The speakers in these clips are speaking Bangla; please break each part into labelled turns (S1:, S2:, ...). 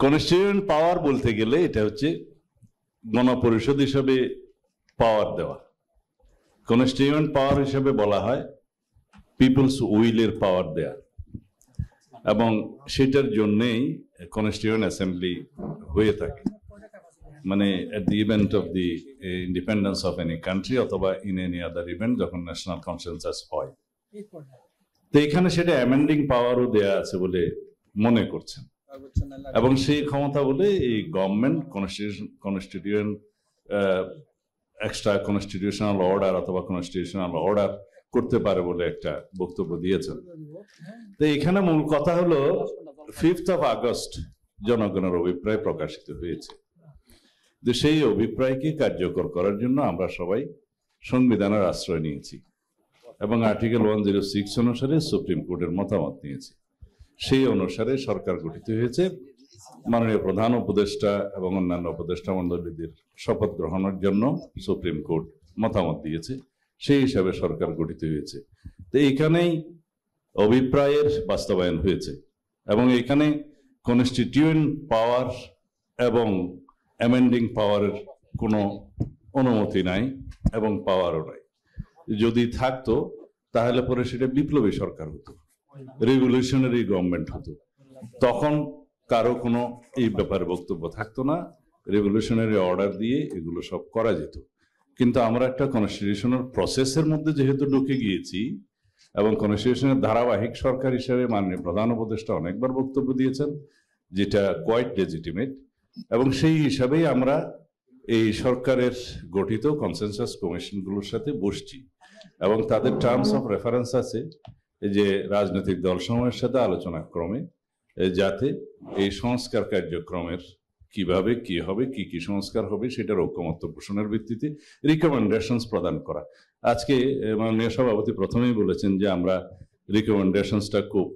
S1: কনস্টিটিউয়েন্ট পাওয়ার বলতে গেলে এটা হচ্ছে গণপরিষদ হিসাবে পাওয়ার দেওয়া। কনস্টিটিউয়েন্ট পাওয়ার হিসেবে বলা হয় পিপলস উইলের পাওয়ার দেয়া, এবং সেটার জন্যেই কনস্টিটিউয়েন্ট অ্যাসেম্বলি হয়ে থাকে, মানে at the event of the independence of any country অথবা ইন এনি আদার ইভেন্ট যখন ন্যাশনাল কনসেনসাস হয়। তো এখানে সেটা অ্যামেন্ডিং পাওয়ারও দেয়া আছে বলে মনে করছেন, এবং সেই ক্ষমতা বলে এই government constituent extra constitutional order অথবা কনস্টিটিউশনাল অর্ডার করতে পারে বলে একটা বক্তব্য দিয়েছেন। তো এখানে মূল কথা হলো 5th of August জনগণের অভিপ্রায় প্রকাশিত হয়েছে। তো সেই অভিপ্রায়কে কার্যকর করার জন্য আমরা সবাই সংবিধানের আশ্রয় নিয়েছি এবং আর্টিকেল 106 অনুসারে সুপ্রিম কোর্টের মতামত নিয়েছি। সেই অনুসারে সরকার গঠিত হয়েছে। মাননীয় প্রধান উপদেষ্টা এবং অন্যান্য উপদেষ্টা মণ্ডলীদের শপথ গ্রহণের জন্য সুপ্রিম কোর্ট মতামত দিয়েছে, সেই হিসাবে সরকার গঠিত হয়েছে। তো এইখানেই অভিপ্রায়ের বাস্তবায়ন হয়েছে, এবং এখানে কনস্টিটিউয়েন্ট পাওয়ার এবং অ্যামেন্ডিং পাওয়ারের কোনো অনুমতি নাই এবং পাওয়ারও নাই। যদি থাকতো তাহলে পরে সেটা বিপ্লবী সরকার হতো, রেভলিউশনারি গভর্নমেন্ট হতো, তখন কারো কোনো এই ব্যাপারে বক্তব্য থাকতো না, রেভলিউশনারি অর্ডার দিয়ে এগুলো সব করা যেত। কিন্তু আমরা একটা কনস্টিটিউশনাল প্রসেসের মধ্যে যেহেতু ঢুকে গিয়েছি, এবং কনস্টিটিউশনের ধারাবাহিক সরকার হিসেবে মাননীয় প্রধান উপদেষ্টা অনেকবার বক্তব্য দিয়েছেন, যেটা কোয়াইট লেজিটিমেট, এবং সেই হিসাবেই আমরা এই সরকারের গঠিত কনসেনসাস কমিশনগুলোর সাথে বসছি, এবং তাদের টার্মস অফ রেফারেন্স আছে যে রাজনৈতিক দলসমূহের সাথে আলোচনা ক্রমে যাতে এই সংস্কার কার্যক্রমের কিভাবে কি হবে, কি কি সংস্কার হবে সেটার ঐকমত্য পোষণের ভিত্তিতে রিকমেন্ডেশনস প্রদান করা। আজকে মাননীয় সভাপতি প্রথমেই বলেছেন যে আমরা রিকমেন্ডেশনসটা খুব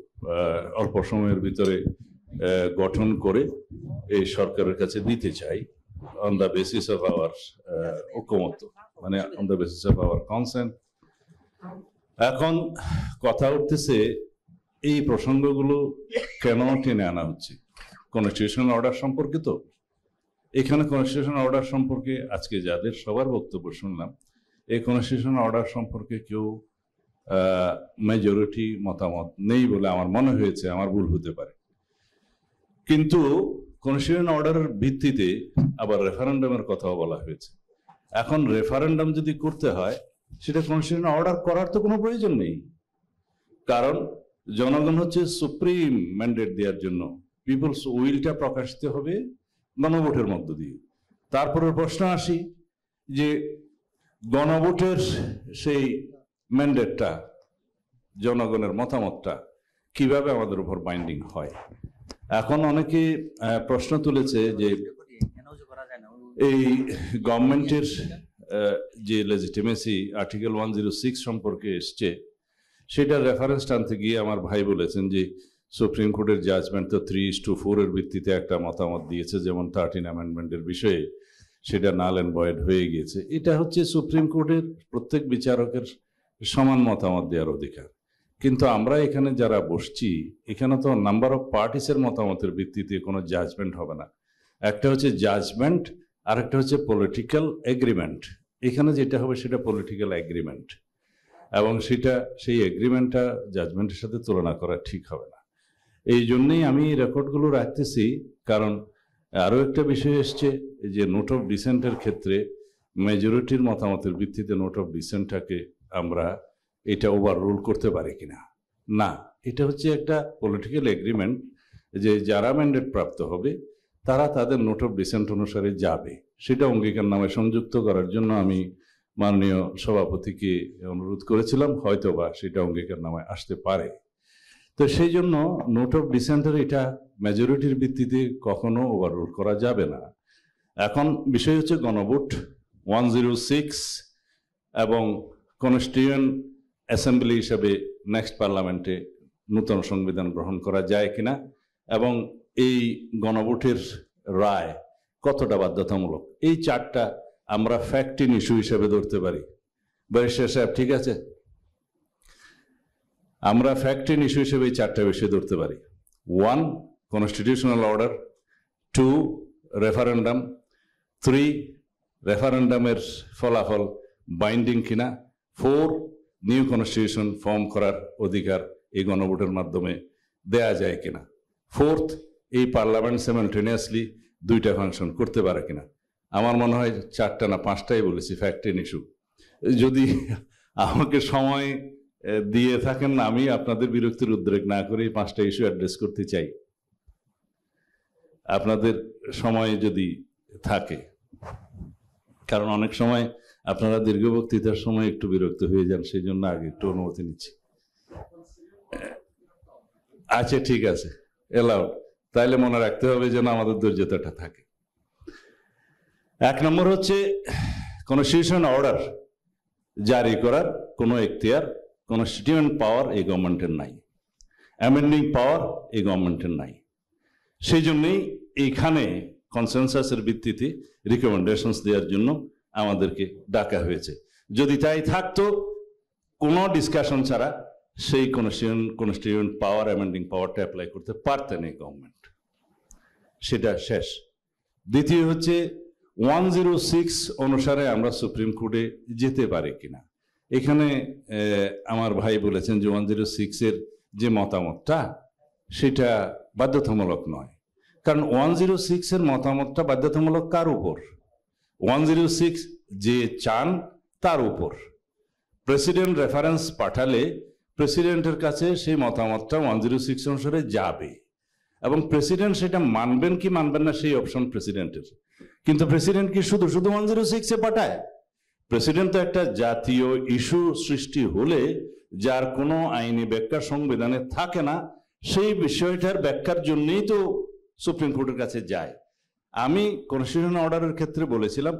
S1: অল্প সময়ের ভিতরে গঠন করে এই সরকারের কাছে দিতে চাই on the basis of our ঐকমত্য, মানে on the basis of our consent. এখন কথা উঠতেছে এই প্রসঙ্গগুলো কেন টেনে আনা হচ্ছে? কনস্টিটিউশনাল অর্ডার সম্পর্কে। তো এখানে কনস্টিটিউশনাল অর্ডার সম্পর্কে আজকে যাদের সবার বক্তব্য শুনলাম, এই কনস্টিটিউশনাল অর্ডার সম্পর্কে কেউ মেজরিটি মতামত নেই বলে আমার মনে হয়েছে, আমার ভুল হতে পারে। কিন্তু কনস্টিটিউশনাল অর্ডারের ভিত্তিতে আবার রেফারেন্ডামের কথাও বলা হয়েছে। এখন রেফারেন্ডাম যদি করতে হয়, সেটা কনস্টিটিউশনাল অর্ডার করার তো কোনো প্রয়োজন নেই, কারণ জনগণ হচ্ছে সুপ্রিম ম্যান্ডেট দেওয়ার জন্য। পিপলস উইলটা প্রকাশিত হবে গণভোটের মধ্য দিয়ে। তারপরে প্রশ্ন আসি যে গণভোটের সেই ম্যান্ডেটটা, জনগণের মতামতটা কিভাবে আমাদের উপর বাইন্ডিং হয়। এখন অনেকে প্রশ্ন তুলেছে যে এই গভর্নমেন্টের যে লেজিটিমেসি আর্টিকেল 106 সম্পর্কে এসছে, সেটার রেফারেন্স টানতে গিয়ে আমার ভাই বলেছেন যে সুপ্রিম কোর্টের জাজমেন্ট তো 3:4 এর ভিত্তিতে একটা মতামত দিয়েছে, যেমন 13 অ্যামেন্ডমেন্টের বিষয়ে, সেটা নাল অ্যান্ড ভয়েড হয়ে গিয়েছে। এটা হচ্ছে সুপ্রিম কোর্টের প্রত্যেক বিচারকের সমান মতামত দেওয়ার অধিকার। কিন্তু আমরা এখানে যারা বসছি, এখানে তো নাম্বার অফ পার্টিসের মতামতের ভিত্তিতে কোনো জাজমেন্ট হবে না। একটা হচ্ছে জাজমেন্ট, আর একটা হচ্ছে পলিটিক্যাল এগ্রিমেন্ট। এখানে যেটা হবে সেটা পলিটিক্যাল এগ্রিমেন্ট, এবং সেটা সেই এগ্রিমেন্টটা জাজমেন্টের সাথে তুলনা করা ঠিক হবে না। এই জন্যই আমি রেকর্ডগুলো রাখতেছি, কারণ আরও একটা বিষয় এসছে যে নোট অফ ডিসেন্টের ক্ষেত্রে মেজরিটির মতামতের ভিত্তিতে নোট অফ ডিসেন্টটাকে আমরা এটা ওভার রুল করতে পারি কিনা। না, এটা হচ্ছে একটা পলিটিক্যাল এগ্রিমেন্ট যে যারা ম্যান্ডেট প্রাপ্ত হবে তারা তাদের নোট অফ ডিসেন্ট অনুসারে যাবে। সেটা অঙ্গীকার নামে সংযুক্ত করার জন্য আমি মাননীয় সভাপতিকে অনুরোধ করেছিলাম, হয়তোবা সেটা অঙ্গীকার নামায় আসতে পারে। তো সেই জন্য নোট অফ ডিসেন্টের এটা মেজরিটির ভিত্তিতে কখনো ওভাররুল করা যাবে না। এখন বিষয় হচ্ছে গণভোট 106 এবং কনস্টিটিউয়েন্ট অ্যাসেম্বলি হিসাবে নেক্সট পার্লামেন্টে নূতন সংবিধান গ্রহণ করা যায় কিনা, এবং এই গণভোটের রায় কতটা বাধ্যতামূলক। এই চারটা আমরা ফ্যাক্ট ইন ইস্যু হিসেবে ধরতে পারি। ব্যারিস্টার সাহেব, ঠিক আছে? আমরা ফ্যাক্ট ইন ইস্যু হিসেবে এই চারটা বিষয় ধরতে পারি। 1, কনস্টিটিউশনাল অর্ডার; 2 রেফারেন্ডাম, 3 রেফারেন্ডামের ফলাফল বাইন্ডিং কিনা, 4 নিউ কনস্টিটিউশন ফর্ম করার অধিকার এই গণভোটের মাধ্যমে দেয়া যায় কিনা, 4th এই পার্লামেন্ট সিমালটেনিয়াসলি 2টা ফাংশন করতে পারে কিনা। আমার মনে হয় 4টা না 5টাই বলেছি ফ্যাক্ট এন্ড ইস্যু। যদি আমাকে সময় দিয়ে থাকেন, আমি আপনাদের বিরক্তির উদ্রেক না করে 5টা ইস্যু অ্যাড্রেস করতে চাই, আপনাদের সময় যদি থাকে। কারণ অনেক সময় আপনারা দীর্ঘ বক্তৃতার সময় একটু বিরক্ত হয়ে যান, সেই জন্য আগে একটু অনুমতি নিচ্ছি। আচ্ছা, ঠিক আছে, এলাউড। তাইলে মনে রাখতে হবে যেন আমাদের ধৈর্যতাটা থাকে। 1 নম্বর হচ্ছে কনস্টিটিউশন অর্ডার জারি করার কোনো এখতিয়ার, কনস্টিটিউয়েন্ট পাওয়ার এই গভর্নমেন্টের নাই, অ্যামেন্ডিং পাওয়ার এই গভর্নমেন্টের নাই। সেই জন্যই এইখানে কনসেনসাসের ভিত্তিতে রিকমেন্ডেশনস দেওয়ার জন্য আমাদেরকে ডাকা হয়েছে। যদি তাই থাকতো, কোনো ডিসকাশন ছাড়া সেই কনস্টিটিউয়েন্ট পাওয়ার, অ্যামেন্ডিং পাওয়ারটা অ্যাপ্লাই করতে পারতেন এই গভর্নমেন্ট, সেটা শেষ। দ্বিতীয় হচ্ছে 106 অনুসারে আমরা সুপ্রিম কোর্টে যেতে পারি কিনা। এখানে আমার ভাই বলেছেন যে 106-এর যে মতামতটা সেটা বাধ্যতামূলক নয়, কারণ 106-এর মতামতটা বাধ্যতামূলক কার উপর? 106 যে চান তার উপর। প্রেসিডেন্ট রেফারেন্স পাঠালে প্রেসিডেন্টের কাছে সেই মতামতটা 106 অনুসারে যাবে, এবং প্রেসিডেন্ট সেটা মানবেন কি মানবেন না সেই অপশন প্রেসিডেন্টের। কিন্তু প্রেসিডেন্ট কি শুধু 106-এ পাঠায়? প্রেসিডেন্ট তো একটা জাতীয় ইস্যু সৃষ্টি হলে যার কোনো আইনি ব্যাখ্যা সংবিধানে থাকে না, সেই বিষয়টার ব্যাখ্যার জন্যই তো সুপ্রিম কোর্টের কাছে যায়। আমি কনস্টিটিউশন অর্ডারের ক্ষেত্রে বলেছিলাম,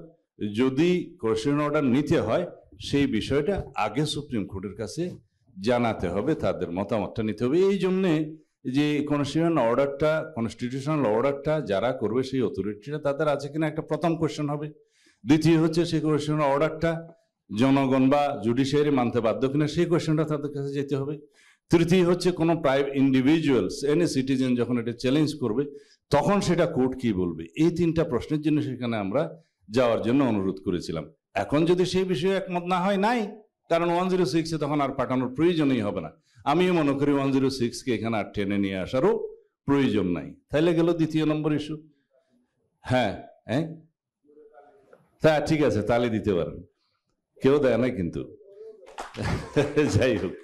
S1: যদি কনস্টিটিউশন অর্ডার নিতে হয় সেই বিষয়টা আগে সুপ্রিম কোর্টের কাছে জানাতে হবে, তাদের মতামতটা নিতে হবে। এই জন্যে যে কনস্টিটিউশনাল অর্ডারটা যারা করবে সেই অথরিটিটা তাদের আছে কিনা একটা প্রথম কোয়েশ্চেন হবে। দ্বিতীয় হচ্ছে সেই কনস্টিটিউশনাল অর্ডারটা জনগণ বা জুডিশিয়ারি মানতে বাধ্য কিনা, সেই কোয়েশ্চেনটা তাদের কাছে যেতে হবে। তৃতীয় হচ্ছে কোনো প্রাইভেট ইন্ডিভিজুয়ালস, এনি সিটিজেন যখন এটা চ্যালেঞ্জ করবে তখন সেটা কোর্ট কি বলবে। এই 3টা প্রশ্নের জন্য সেখানে আমরা যাওয়ার জন্য অনুরোধ করেছিলাম। এখন যদি সেই বিষয়ে একমত না হয়, নাই, কারণ 106-এ তখন আর পাঠানোর প্রয়োজনই হবে না। আমিও মনে করি 106-কে এখানে আর টেনে নিয়ে আসারও প্রয়োজন নাই। তাইলে গেল 2 নম্বর ইস্যু। হ্যাঁ হ্যাঁ, তা ঠিক আছে, তাহলে দিতে পারেন, কেউ দেয় না কিন্তু। যাই হোক,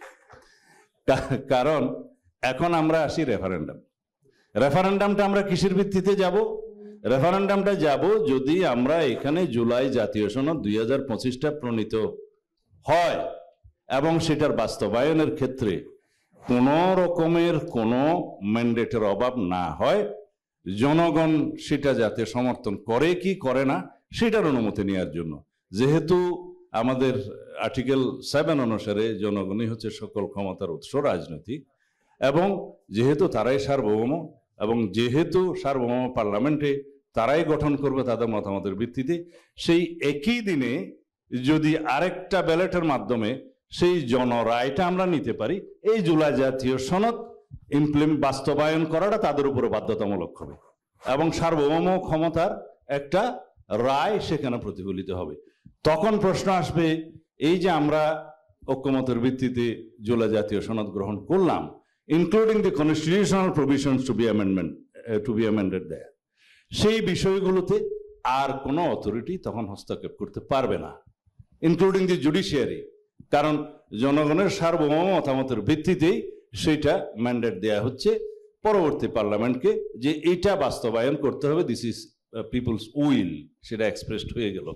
S1: কারণ এখন আমরা আসি রেফারেন্ডামটা আমরা কিসের ভিত্তিতে যাব? রেফারেন্ডামটা যাব যদি আমরা এখানে জুলাই জাতীয় সনদ 2025টা প্রণীত হয় এবং সেটার বাস্তবায়নের ক্ষেত্রে কোনো রকমের কোনো ম্যান্ডেটের অভাব না হয়, জনগণ সেটা যাতে সমর্থন করে কি করে না সেটার অনুমতি নেওয়ার জন্য। যেহেতু আমাদের আর্টিকেল 7 অনুসারে জনগণই হচ্ছে সকল ক্ষমতার উৎস রাজনৈতিক, এবং যেহেতু তারাই সার্বভৌম, এবং যেহেতু সার্বভৌম পার্লামেন্টে তারাই গঠন করবে তাদের মতামতের ভিত্তিতে, সেই একই দিনে যদি আরেকটা ব্যালটের মাধ্যমে সেই জনরায়টা আমরা নিতে পারি, এই জুলাই জাতীয় সনদ বাস্তবায়ন করাটা তাদের উপরে বাধ্যতামূলক হবে এবং সার্বভৌম ক্ষমতার একটা রায় সেখানে প্রতিফলিত হবে। তখন প্রশ্ন আসবে, এই যে আমরা ঐক্যমতের ভিত্তিতে জুলাই জাতীয় সনদ গ্রহণ করলাম, including the constitutional provisions to be amended there, সেই বিষয়গুলোতে আর কোনো অথরিটি তখন হস্তক্ষেপ করতে পারবে না, ইনক্লুডিং দি জুডিশিয়ারি, কারণ জনগণের সার্বভৌম মতামতের ভিত্তিতেই সেইটা ম্যান্ডেট দেয়া হচ্ছে পরবর্তী পার্লামেন্টকে যে এইটা বাস্তবায়ন করতে হবে, দিস ইজ পিপলস উইল, সেটা এক্সপ্রেসড হয়ে গেল।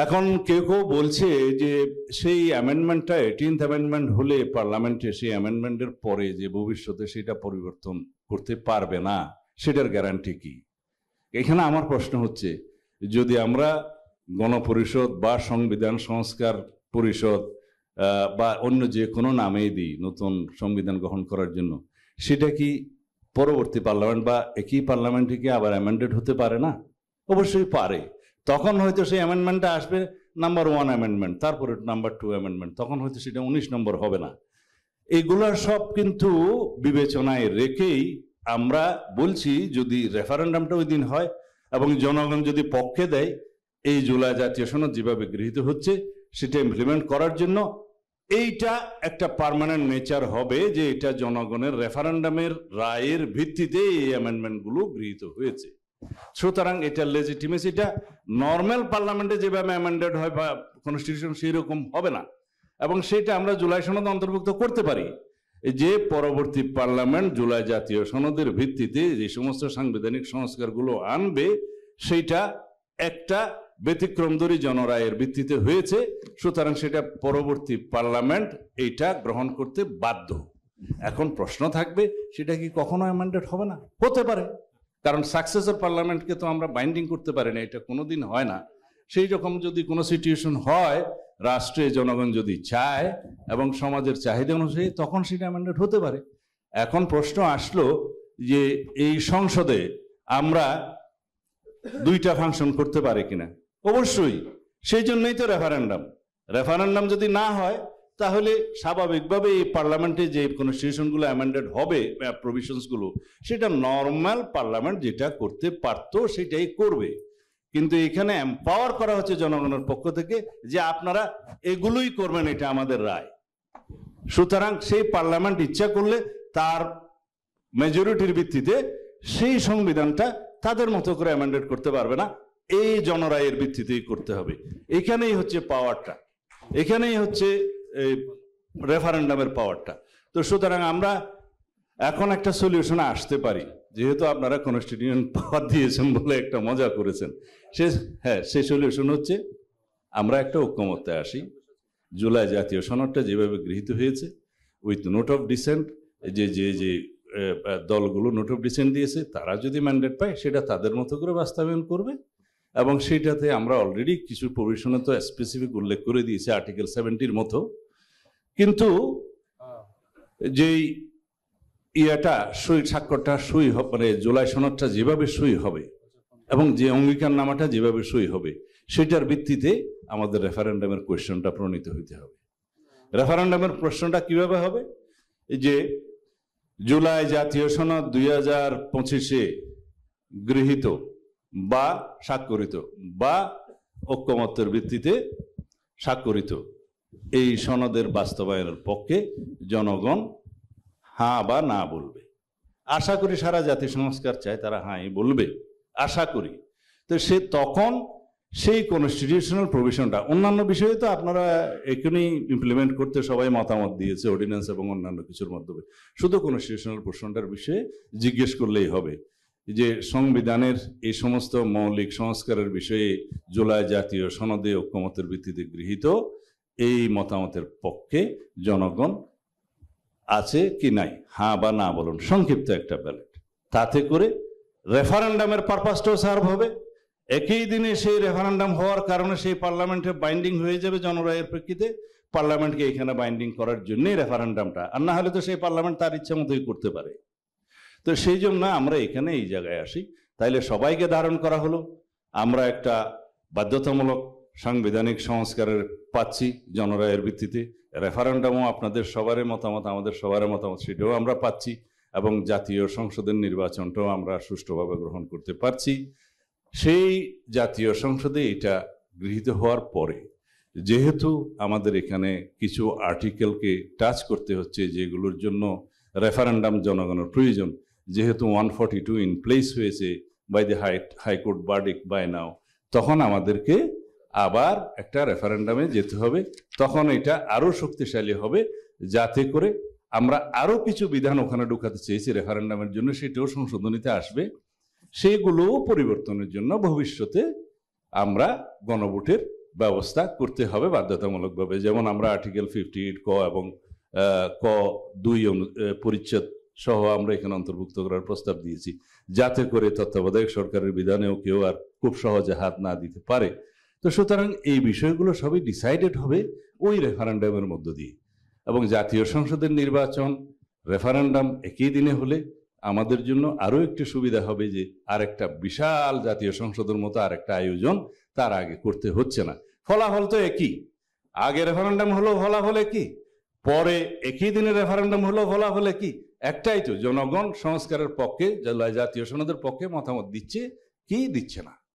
S1: এখন কেউ কেউ বলছে যে সেই অ্যামেন্ডমেন্টটা 18th অ্যামেন্ডমেন্ট হলে পার্লামেন্টে সেই অ্যামেন্ডমেন্টের পরে যে ভবিষ্যতে সেটা পরিবর্তন করতে পারবে না, সেটার গ্যারান্টি কি? এখানে আমার প্রশ্ন হচ্ছে, যদি আমরা গণপরিষদ বা সংবিধান সংস্কার পরিষদ বা অন্য যে কোনো নামেই দিই নতুন সংবিধান গ্রহণ করার জন্য, সেটা কি পরবর্তী পার্লামেন্ট বা একই পার্লামেন্টে কি আবার অ্যামেন্ডেড হতে পারে না? অবশ্যই পারে। তখন হয়তো সেই অ্যামেন্ডমেন্টটা আসবে নাম্বার 1 অ্যামেন্ডমেন্ট, তারপরে নাম্বার 2 অ্যামেন্ডমেন্ট, তখন হয়তো সেটা 19 নম্বর হবে না। এগুলার সব কিন্তু বিবেচনায় রেখেই আমরা বলছি যদি রেফারেন্ডামটা ওই দিন হয় এবং জনগণ যদি পক্ষে দেয়, এই জুলাই জাতীয় সনদ যেভাবে গৃহীত হচ্ছে সেটা ইমপ্লিমেন্ট করার জন্য এইটা একটা পার্মানেন্ট নেচার হবে যে এটা জনগণের রেফারেন্ডামের রায়ের ভিত্তিতে এই অ্যামেন্ডমেন্টগুলো গৃহীত হয়েছে। সুতরাং এটার লেজিটিমেসিটা নর্মাল পার্লামেন্টে যেভাবে অ্যামেন্ডেড হয় বা কনস্টিটিউশন সেই রকম হবে না, এবং সেটা আমরা জুলাই সনদে অন্তর্ভুক্ত করতে পারি যে পরবর্তী পার্লামেন্ট জুলাই জাতীয় সনদের ভিত্তিতে যে সমস্ত সাংবিধানিক সংস্কারগুলো আনবে সেটা একটা ব্যতিক্রমধর্মী জনরায়ের ভিত্তিতে হয়েছে। সুতরাং সেটা পরবর্তী পার্লামেন্ট এইটা গ্রহণ করতে বাধ্য। এখন প্রশ্ন থাকবে সেটা কি কখনো অ্যামেন্ডেড হবে না? হতে পারে, কারণ সাকসেসর পার্লামেন্টকে তো আমরা বাইন্ডিং করতে পারি না, এটা কোনোদিন হয় না। সেই রকম যদি কোনো সিচুয়েশন হয়, রাষ্ট্রে জনগণ যদি চায় এবং সমাজের চাহিদা অনুযায়ী, তখন সেটা অ্যামেন্ডেড হতে পারে। এখন প্রশ্ন আসলো যে এই সংসদে আমরা দুইটা ফাংশন করতে পারি কিনা। অবশ্যই, সেই জন্যই তো রেফারেন্ডাম। রেফারেন্ডাম যদি না হয় তাহলে স্বাভাবিকভাবে এই পার্লামেন্টে যে কনস্টিটিউশনগুলো অ্যামেন্ডেড হবে, প্রভিশনসগুলো, সেটা নর্মাল পার্লামেন্ট যেটা করতে পারতো সেটাই করবে। কিন্তু এখানে এম্পাওয়ার করা হচ্ছে জনগণের পক্ষ থেকে যে আপনারা এগুলোই করবেন, এটা আমাদের রায়। সুতরাং সেই পার্লামেন্ট ইচ্ছা করলে তার মেজরিটির ভিত্তিতে সেই সংবিধানটা তাদের মতো করে অ্যামেন্ডেড করতে পারবে না, এই জনরায়ের ভিত্তিতেই করতে হবে। এখানেই হচ্ছে পাওয়ারটা, এখানেই হচ্ছে রেফারেন্ডামের পাওয়ারটা। তো সুতরাং আমরা এখন একটা সলিউশনে আসতে পারি, যেহেতু আপনারা কনস্টিটিউশন পাওয়ার দিয়েছেন বলে একটা মজা করেছেন। সেই সলিউশন হচ্ছে আমরা একটা ঐক্যমত্যে আসি। জুলাই জাতীয় সনদটা যেভাবে গৃহীত হয়েছে উইথ নোট অফ ডিসেন্ট, যে যে যে দলগুলো নোট অফ ডিসেন্ট দিয়েছে তারা যদি ম্যান্ডেট পায় সেটা তাদের মতো করে বাস্তবায়ন করবে, এবং সেইটাতে আমরা অলরেডি কিছু প্রভিশনে তো স্পেসিফিক উল্লেখ করে দিয়েছি আর্টিকেল 70-র মতো। কিন্তু যেই ইয়াটা স্বাক্ষরটা সই হবে, মানে জুলাই সনদটা যেভাবে সই হবে এবং যে অঙ্গীকারনামাটা যেভাবে সই হবে, সেটার ভিত্তিতে আমাদের রেফারেন্ডামের কোয়েশ্চনটা প্রণীত হইতে হবে। রেফারেন্ডামের প্রশ্নটা কিভাবে হবে? যে জুলাই জাতীয় সনদ 2025-এ গৃহীত বা স্বাক্ষরিত বা ঐক্যমত্যের ভিত্তিতে স্বাক্ষরিত এই সনদের বাস্তবায়নের পক্ষে জনগণ হ্যাঁ বা না বলবে। আশা করি সারা জাতি সংস্কার চায়, তারা হ্যাঁই বলবে, আশা করি। তো সে তখন সেই কনস্টিটিউশনাল প্রভিশনটা, অন্যান্য বিষয়ে তো আপনারা এখনই ইমপ্লিমেন্ট করতে সবাই মতামত দিয়েছে অর্ডিন্যান্স এবং অন্যান্য কিছুর মাধ্যমে, শুধু কনস্টিটিউশনাল প্রশ্নটার বিষয়ে জিজ্ঞেস করলেই হবে যে সংবিধানের এই সমস্ত মৌলিক সংস্কারের বিষয়ে জুলাই জাতীয় সনদে ঐক্যমতের ভিত্তিতে গৃহীত এই মতামতের পক্ষে জনগণ আছে কি নাই, হ্যাঁ বা না বলুন, সংক্ষিপ্ত একটা ব্যালট। তাতে করে রেফারেন্ডামের পারপাসটাও সার্ভ হবে। একই দিনে সেই রেফারেন্ডাম হওয়ার কারণে সেই পার্লামেন্টে বাইন্ডিং হয়ে যাবে জনরায়ের প্রেক্ষিতে, পার্লামেন্টকে এখানে বাইন্ডিং করার জন্যই রেফারেন্ডামটা, আর না হলে তো সেই পার্লামেন্ট তার ইচ্ছা মতোই করতে পারে। তো সেই জন্য আমরা এখানে এই জায়গায় আসি। তাইলে সবাইকে ধারণ করা হলো, আমরা একটা বাধ্যতামূলক সাংবিধানিক সংস্কারের পাচ্ছি জনরায়ের ভিত্তিতে, রেফারেন্ডামও আপনাদের সবারই মতামত, আমাদের সবার মতামত, সেটাও আমরা পাচ্ছি, এবং জাতীয় সংসদের নির্বাচনটাও আমরা সুষ্ঠুভাবে গ্রহণ করতে পারছি। সেই জাতীয় সংসদে এটা গৃহীত হওয়ার পরে যেহেতু আমাদের এখানে কিছু আর্টিকেলকে টাচ করতে হচ্ছে যেগুলোর জন্য রেফারেন্ডাম জনগণের প্রয়োজন, যেহেতু 142 ইন প্লেস হয়েছে by the high court verdict by now, তখন আমাদেরকে আবার একটা রেফারেন্ডামে যেতে হবে। তখন এটা আরো শক্তিশালী হবে, যাতে করে আমরা আরো কিছু বিধান ওখানে ঢুকাতে চেয়েছি রেফারেন্ডামের জন্য, সেটাও সংশোধনীতে আসবে। সেগুলো পরিবর্তনের জন্য ভবিষ্যতে আমরা গণভোটের ব্যবস্থা করতে হবে বাধ্যতামূলকভাবে। যেমন আমরা আর্টিকেল 58 ক এবং ক2 পরিচ্ছেদ সহ আমরা এখানে অন্তর্ভুক্ত করার প্রস্তাব দিয়েছি, যাতে করে তত্ত্বাবধায়ক সরকারের বিধানেও কেউ আর খুব সহজে হাত না দিতে পারে। তো সুতরাং এই বিষয়গুলো সবই ডিসাইডেড হবে ওই রেফারেন্ডামের মধ্য দিয়ে, এবং জাতীয় সংসদের নির্বাচন রেফারেন্ডাম একই দিনে হলে আমাদের জন্য আরো একটি সুবিধা হবে যে আরেকটা বিশাল জাতীয় সংসদের মতো আরেকটা আয়োজন তার আগে করতে হচ্ছে না। ফলাফল তো একই, আগে রেফারেন্ডাম হলো ফলাফল একই, পরে একই দিনে রেফারেন্ডাম হলো ফলাফল একই, একটাই তো, জনগণ সংস্কারের পক্ষে, জাতীয় সনদের পক্ষে মতামত দিচ্ছে কি দিচ্ছে না।